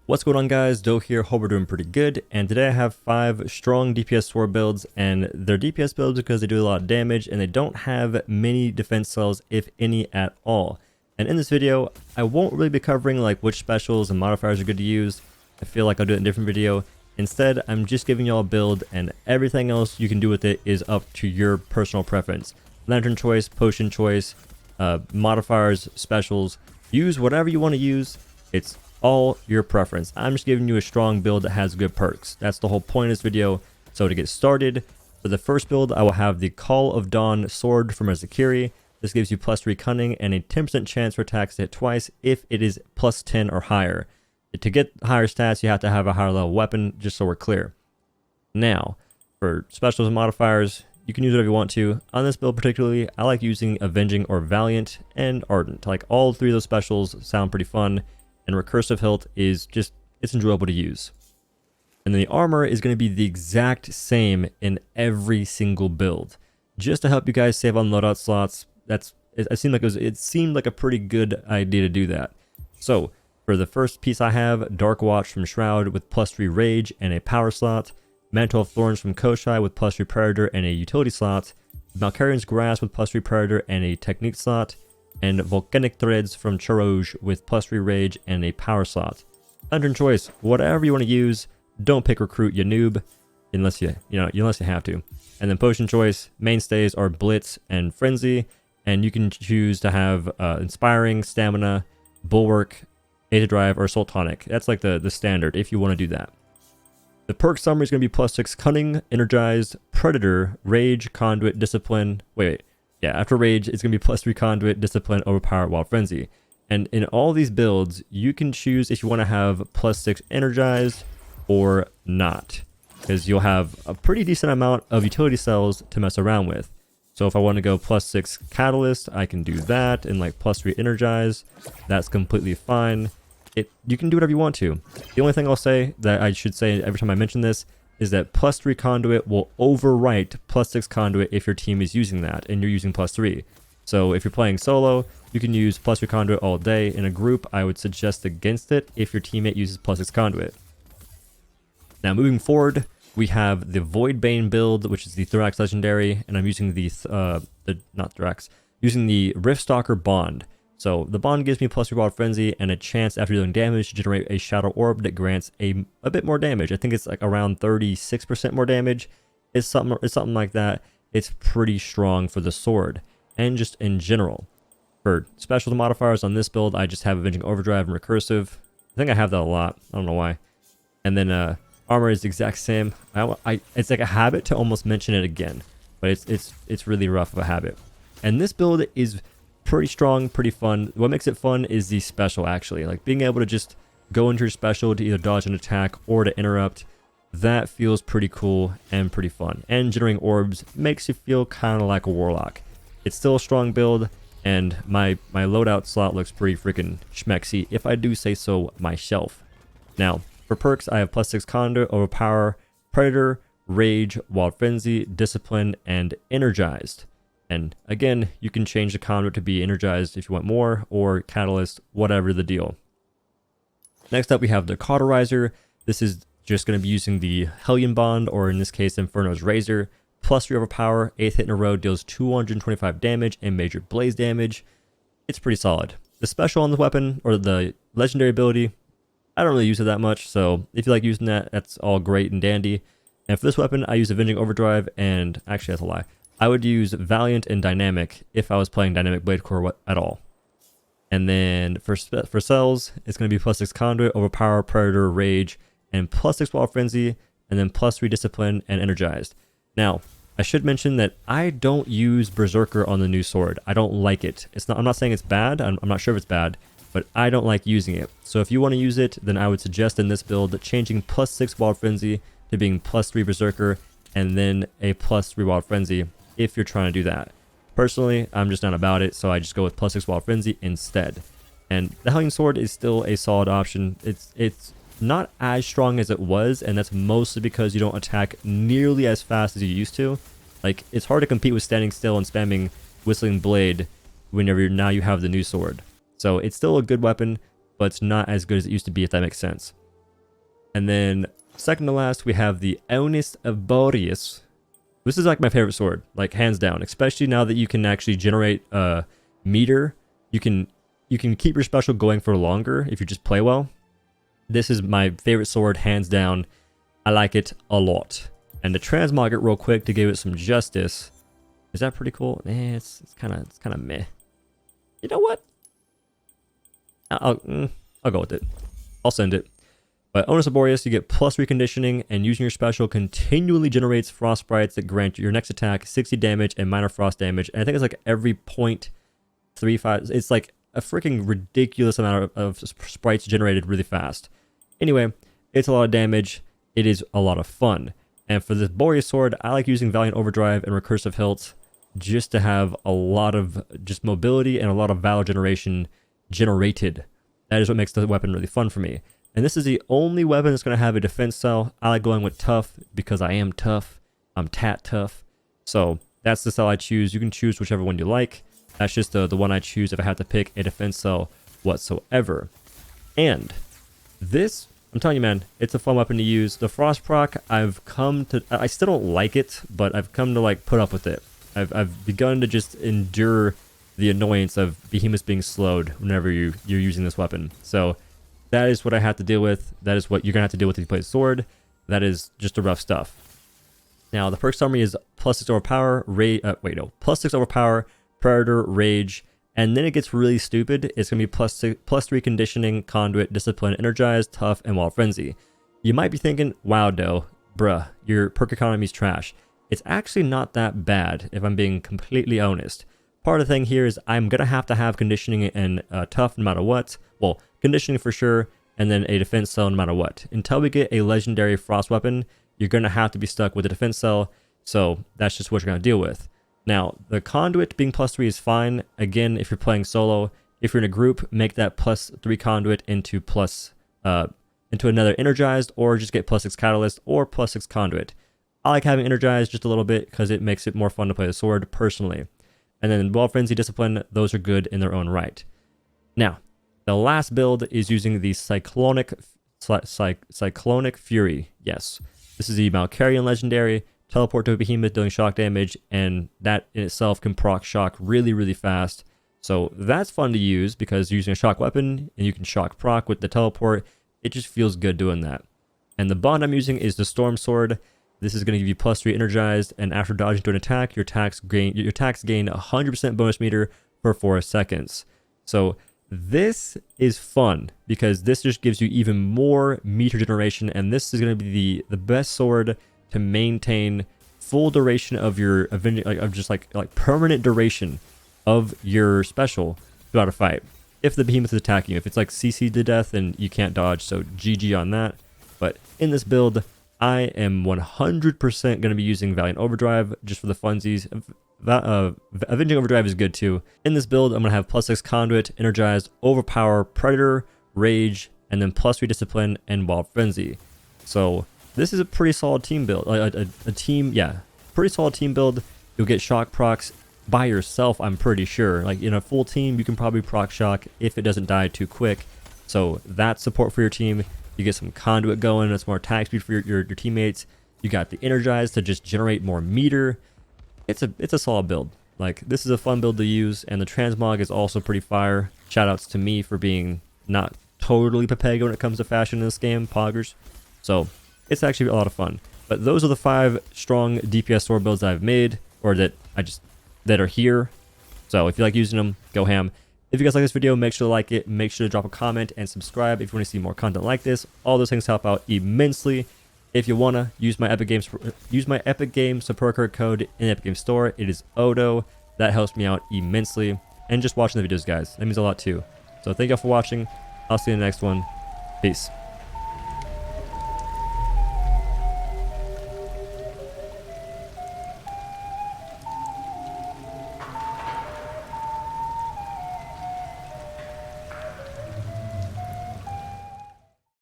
What's going on, guys? Doe here. Hope we're doing pretty good. And today I have 5 strong DPS sword builds, and they're DPS builds because they do a lot of damage and they don't have many defense cells, if any at all. And in this video, I won't really be covering like which specials and modifiers are good to use. I feel like I'll do it in a different video. Instead, I'm just giving y'all a build, and everything else you can do with it is up to your personal preference. Lantern choice, potion choice, modifiers, specials. Use whatever you want to use. It's all your preference. I'm just giving you a strong build that has good perks. That's the whole point of this video. So to get started, for the first build, I will have the Call of Dawn sword from Azakiri. This gives you +3 cunning and a 10% chance for attacks to hit twice if it is +10 or higher. To get higher stats, you have to have a higher level weapon, just so we're clear. Now, for specials and modifiers, you can use whatever you want to. On this build particularly, I like using Avenging or Valiant and Ardent. Like, all three of those specials sound pretty fun. And recursive hilt is just, it's enjoyable to use. And then the armor is going to be the exact same in every single build. Just to help you guys save on loadout slots, it seemed like a pretty good idea to do that. So, for the first piece I have, Dark Watch from Shroud with +3 Rage and a power slot, Mantle of Thorns from Koshai with +3 Predator and a utility slot, Malkarian's Grasp with +3 Predator and a technique slot, and Volcanic Threads from Charoj with +3 Rage and a power slot. Lantern choice, whatever you want to use. Don't pick Recruit, you noob, unless you have to. And then potion choice, mainstays are Blitz and Frenzy, and you can choose to have Inspiring, Stamina, Bulwark, Aid Drive, or Soul Tonic. That's like the standard if you want to do that. The perk summary is going to be +6 Cunning, Energized, Predator, Rage, Conduit, Discipline. Yeah, after Rage, it's going to be +3 Conduit, Discipline, Overpower, Wild Frenzy. And in all these builds, you can choose if you want to have +6 Energized or not, because you'll have a pretty decent amount of utility cells to mess around with. So if I want to go +6 Catalyst, I can do that, and like +3 Energized. That's completely fine. You can do whatever you want to. The only thing I'll say that I should say every time I mention this is that +3 Conduit will overwrite +6 Conduit if your team is using that and you're using +3. So if you're playing solo, you can use +3 Conduit all day. In a group, I would suggest against it if your teammate uses +6 Conduit. Now moving forward, we have the Voidbane build, which is the Thorax Legendary, and I'm using using the Riftstalker Bond. So the bond gives me +3 Wild Frenzy and a chance after dealing damage to generate a Shadow Orb that grants a bit more damage. I think it's like around 36% more damage. It's something like that. It's pretty strong for the sword and just in general. For special modifiers on this build, I just have Avenging Overdrive and Recursive. I think I have that a lot. I don't know why. And then armor is the exact same. It's like a habit to almost mention it again, but it's really rough of a habit. And this build is pretty strong, pretty fun. What makes it fun is the special, actually. Like being able to just go into your special to either dodge an attack or to interrupt. That feels pretty cool and pretty fun. And generating orbs makes you feel kind of like a warlock. It's still a strong build, and my loadout slot looks pretty freaking schmexy, if I do say so myself. Now, for perks, I have +6 Conduit, Overpower, Predator, Rage, Wild Frenzy, Discipline, and Energized. And again, you can change the conduit to be energized if you want more, or catalyst, whatever the deal. Next up, we have the Cauterizer. This is just going to be using the Hellion Bond, or in this case, Inferno's Razor. +3 overpower, 8th hit in a row, deals 225 damage and major blaze damage. It's pretty solid. The special on the weapon, or the legendary ability, I don't really use it that much, so if you like using that, that's all great and dandy. And for this weapon, I use Avenging Overdrive, and actually that's a lie. I would use Valiant and Dynamic if I was playing Dynamic Blade Core at all. And then for cells, it's going to be +6 Conduit, Overpower, Predator, Rage, and +6 Wild Frenzy, and then +3 Discipline and Energized. Now, I should mention that I don't use Berserker on the new sword. I don't like it. I'm not saying it's bad. I'm not sure if it's bad, but I don't like using it. So if you want to use it, then I would suggest in this build changing +6 Wild Frenzy to being +3 Berserker, and then a +3 Wild Frenzy, if you're trying to do that. Personally, I'm just not about it, so I just go with +6 Wild Frenzy instead. And the Hellion Sword is still a solid option. It's not as strong as it was, and that's mostly because you don't attack nearly as fast as you used to. Like, it's hard to compete with standing still and spamming Whistling Blade whenever you have the new sword. So it's still a good weapon, but it's not as good as it used to be, if that makes sense. And then second to last, we have the Eonist of Boreas. This is like my favorite sword, like hands down, especially now that you can actually generate a meter. You can keep your special going for longer if you just play well. This is my favorite sword, hands down. I like it a lot. And to transmog it real quick to give it some justice. Is that pretty cool? It's kind of meh. You know what? I'll go with it. I'll send it. But Onus of Boreas, you get plus reconditioning, and using your special continually generates frost sprites that grant your next attack 60 damage and minor frost damage. And I think it's like every 0.35. It's like a freaking ridiculous amount of sprites generated really fast. Anyway, it's a lot of damage. It is a lot of fun. And for this Boreas sword, I like using Valiant Overdrive and Recursive Hilt just to have a lot of just mobility and a lot of valor generation generated. That is what makes the weapon really fun for me. And this is the only weapon that's going to have a defense cell. I like going with tough because I am tough. I'm tat tough. So that's the cell I choose. You can choose whichever one you like. That's just the one I choose if I have to pick a defense cell whatsoever. And this, I'm telling you, man, it's a fun weapon to use. The Frost proc, I still don't like it, but I've come to like put up with it. I've begun to just endure the annoyance of behemoths being slowed whenever you're using this weapon. So that is what I have to deal with. That is what you're going to have to deal with if you play sword. That is just the rough stuff. Now, the perk summary is plus 6 overpower, plus 6 overpower, predator, rage, and then it gets really stupid. It's going to be plus 3 conditioning, conduit, discipline, energized, tough, and wild frenzy. You might be thinking, wow, Doe, bruh, your perk economy's trash. It's actually not that bad, if I'm being completely honest. Part of the thing here is I'm going to have conditioning and tough no matter what. Well, conditioning for sure, and then a defense cell no matter what. Until we get a legendary frost weapon, you're going to have to be stuck with a defense cell, so that's just what you're going to deal with. Now, the conduit being plus 3 is fine. Again, if you're playing solo, if you're in a group, make that plus 3 conduit into another energized, or just get plus 6 catalyst or plus 6 conduit. I like having energized just a little bit because it makes it more fun to play the sword personally. And then Wild Frenzy, Discipline, those are good in their own right. Now, the last build is using the Cyclonic Fury. Yes, this is the Malkarian legendary. Teleport to a behemoth dealing shock damage, and that in itself can proc shock really, really fast. So that's fun to use because using a shock weapon and you can shock proc with the teleport, it just feels good doing that. And the bond I'm using is the Storm Sword. This is going to give you plus 3 energized, and after dodging to an attack, your attacks gain 100% bonus meter for 4 seconds. So this is fun because this just gives you even more meter generation, and this is going to be the best sword to maintain full duration of your permanent duration of your special throughout a fight. If the behemoth is attacking you, if it's like CC'd to death, then you can't dodge, so GG on that. But in this build, I am 100% going to be using Valiant Overdrive just for the funsies. Avenging Overdrive is good too. In this build, I'm going to have plus 6 Conduit, Energized, Overpower, Predator, Rage, and then plus 3 Discipline and Wild Frenzy. So this is a pretty solid team build. Pretty solid team build. You'll get shock procs by yourself, I'm pretty sure. Like in a full team, you can probably proc shock if it doesn't die too quick. So that's support for your team. You get some conduit going, that's more attack speed for your teammates. You got the energized to just generate more meter. It's a solid build. Like, this is a fun build to use, and the transmog is also pretty fire. Shoutouts to me for being not totally Pepega when it comes to fashion in this game, poggers. So it's actually a lot of fun. But those are the 5 strong DPS sword builds that I've made, or that are here. So if you like using them, go ham. If you guys like this video, make sure to like it, make sure to drop a comment and subscribe if you want to see more content like this. All those things help out immensely. If you wanna use my Epic Games support code in the Epic Games Store, it is OhDough. That helps me out immensely. And just watching the videos, guys, that means a lot too. So thank y'all for watching. I'll see you in the next one. Peace.